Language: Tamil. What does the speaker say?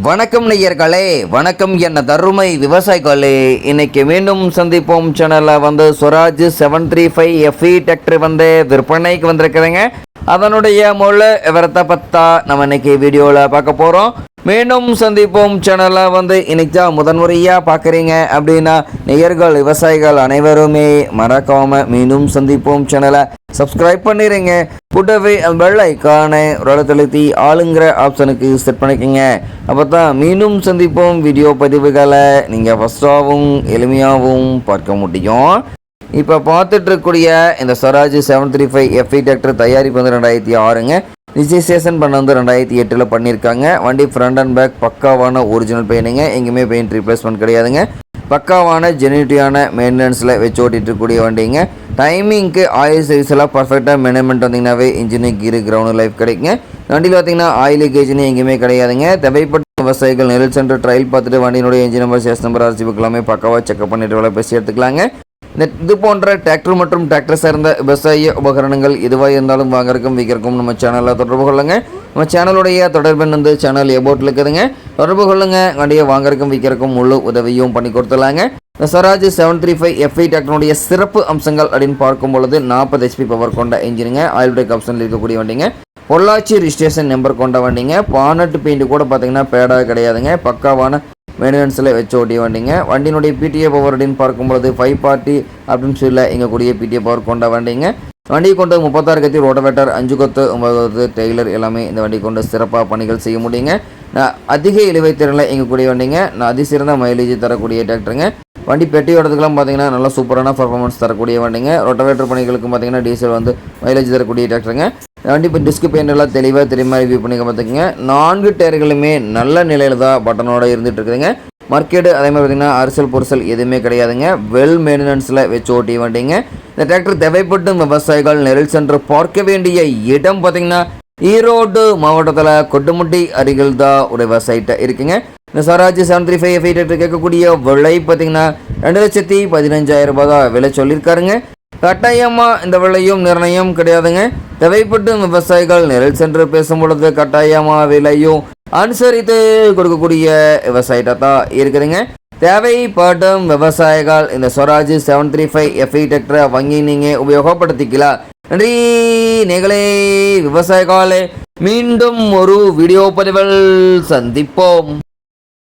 வணக்கம் நேயர்களே, வணக்கம் என்ன தருமை விவசாயிகளே. இன்னைக்கு மீண்டும் சந்திப்போம் சேனலில் ஸ்வராஜ் 735 FE டிராக்டர் விற்பனைக்கு வந்திருக்குதுங்க. அதனுடைய முழு விவரத்தை பற்றா நம்ம இன்னைக்கு வீடியோவில் பார்க்க போகிறோம். மீண்டும் சந்திப்போம் சேனலில் இன்னைக்கு தான் முதன்முறையாக பார்க்குறீங்க அப்படின்னா நேயர்கள் விவசாயிகள் அனைவருமே மறக்காமல் மீண்டும் சந்திப்போம் சேனலை சப்ஸ்கிரைப் பண்ணிடுங்க. கூட்டவே பெல் ஐக்கானை ஒரு ஆளுங்கிற ஆப்ஷனுக்கு செட் பண்ணிக்கோங்க. அப்போ தான் மீண்டும் சந்திப்போம் வீடியோ பதிவுகளை நீங்கள் ஃபஸ்ட்டாகவும் எளிமையாகவும் பார்க்க முடியும். இப்போ பார்த்துட்டு இருக்கக்கூடிய இந்த ஸ்வராஜ் 735 FE டிராக்டர் தயாரிப்பு 2006ங்க. ரிஜிஸ்ட்ரேஷன் பண்ண 2008 பண்ணியிருக்காங்க. வண்டி ஃப்ரண்ட் அண்ட் பேக் பக்காவான ஒரிஜினல் பெயினுங்க, எங்கேயுமே பெயிண்ட் ரீப்ளேஸ்மெண்ட் கிடையாதுங்க. பக்காவான ஜெனிட்டியான மெயின்டெனன்ஸில் வச்சு ஓட்டிகிட்டு இருக்கக்கூடிய வண்டிங்க. டைமிங்க்கு ஆயில் சர்வீஸ் எல்லாம் பர்ஃபெக்டாக மேனேஜ்மெண்ட் வந்தீங்கன்னாவே இன்ஜினு கீரு கிரவுண்டு லைஃப் கிடைக்குங்க. வண்டியில் பார்த்தீங்கன்னா ஆயில் லீக்கேஜ்னு எங்கேயுமே கிடையாதுங்க. தேவைப்பட்ட விவசாயிகள் நெல் சென்டர் ட்ரையல் பார்த்துட்டு வண்டியினுடைய engine number, chassis number, RC book எல்லாமே பக்காவாக செக்அப் பண்ணிட்டு வேலை பேசி எடுத்துக்கலாங்க. இது போன்ற டிராக்டர் மற்றும் டிராக்டர் சார்ந்த விவசாய உபகரணங்கள் எதுவாக இருந்தாலும் வாங்கறக்கும் விற்கிறக்கும் நம்ம சேனலில் தொடர்பு கொள்ளுங்க. நம்ம சேனலுடைய தொடர்பு சேனல் எபோட்டில் இருக்குதுங்க. தொடர்பு கொள்ளுங்க. வண்டியை வாங்கறக்கும் விற்கிறக்கும் முழு உதவியும் பண்ணி கொடுத்துலாங்க. இந்த ஸ்வராஜ் 735 FE டிராக்டருடைய சிறப்பு அம்சங்கள் அப்படின்னு பார்க்கும் பொழுது 40 HP பவர் கொண்ட இன்ஜினுங்க. ஆயில் பிரேக் ஆப்ஷனில் இருக்கக்கூடிய வண்டிங்க. பொள்ளாச்சி ரிஜிஸ்ட்ரேஷன் நம்பர் கொண்ட வண்டிங்க. பானட் பெயிண்ட் கூட பார்த்தீங்கன்னா பேடாக கிடையாதுங்க. பக்காவான மெயின்டெனன்ஸில் வச்சு ஓட்டி வண்டிங்க. வண்டியினுடைய PTA பவர் அப்படின்னு பார்க்கும்பொழுது 540 அப்படின்னு சொல்லி எங்கக்கூடிய PTA பவர் கொண்ட வண்டிங்க. வண்டியை கொண்டு 36 கத்தி ரோட்டவேட்டர், 5 கொத்து 9 கொத்து டெய்லர் எல்லாமே இந்த வண்டி கொண்டு சிறப்பாக பணிகள் செய்ய முடியுங்க. அதிக இழுவை திறனில் எங்கக்கூடிய வண்டிங்க. அதிசிறந்த மைலேஜ் தரக்கூடிய டிராக்டருங்க. வண்டி பெட்டி ஓடுறதுக்கெல்லாம் பார்த்தீங்கன்னா நல்லா சூப்பரான பர்ஃபார்மன்ஸ் தரக்கூடிய வண்டிங்க. ரோட்டவேட்டர் பணிகளுக்கு பார்த்தீங்கன்னா டீசல் மைலேஜ் தரக்கூடிய டிராக்டருங்க. வண்டி இப்போ டிஸ்க் பெயிண்ட் எல்லாம் தெளிவாக தெரியுமா ரிவ்யூ பண்ணி பார்த்துக்கோங்க. 4 டயர்களுமே நல்ல நிலையில் தான் பட்டனோட இருந்துகிட்டு இருக்குதுங்க. மார்க்கெட்டு அதே மாதிரி பார்த்தீங்கன்னா அரசல் பொருசல் எதுவுமே கிடையாதுங்க. வெல் மெயின்டெனன்ஸில் வச்சு ஓட்டி வண்டிங்க. இந்த டிராக்டர் தேவைப்படும் விவசாயிகள் நெல் சென்டர் பார்க்க வேண்டிய இடம் பார்த்தீங்கன்னா ஈரோடு மாவட்டத்தில் கொட்டுமுட்டி அருகில் தான் ஒரு விவசாயிட்ட இருக்குங்க. இந்த ஸ்வராஜ் 735 FE டிராக்டர் கேட்கக்கூடிய விலை பார்த்தீங்கன்னா 2,15,000 தான் விலை சொல்லியிருக்காருங்க. கட்டாயமாக இந்த விலையும் நிர்ணயம் கிடையாதுங்க. தேவைப்படும் விவசாயிகள் நெல் சென்று பேசும் பொழுது கட்டாயமாக விலையும் அனுசரித்து கொடுக்கக்கூடிய விவசாயிட்ட தான் இருக்குதுங்க. தேவைப்படும் விவசாயிகள் இந்த ஸ்வராஜ் 735 FE டிராக்டரை வாங்கி நீங்கள் உபயோகப்படுத்திக்கலாம். நன்றி நேகளே விவசாயிகளே. மீண்டும் ஒரு வீடியோ பதிவில் சந்திப்போம்.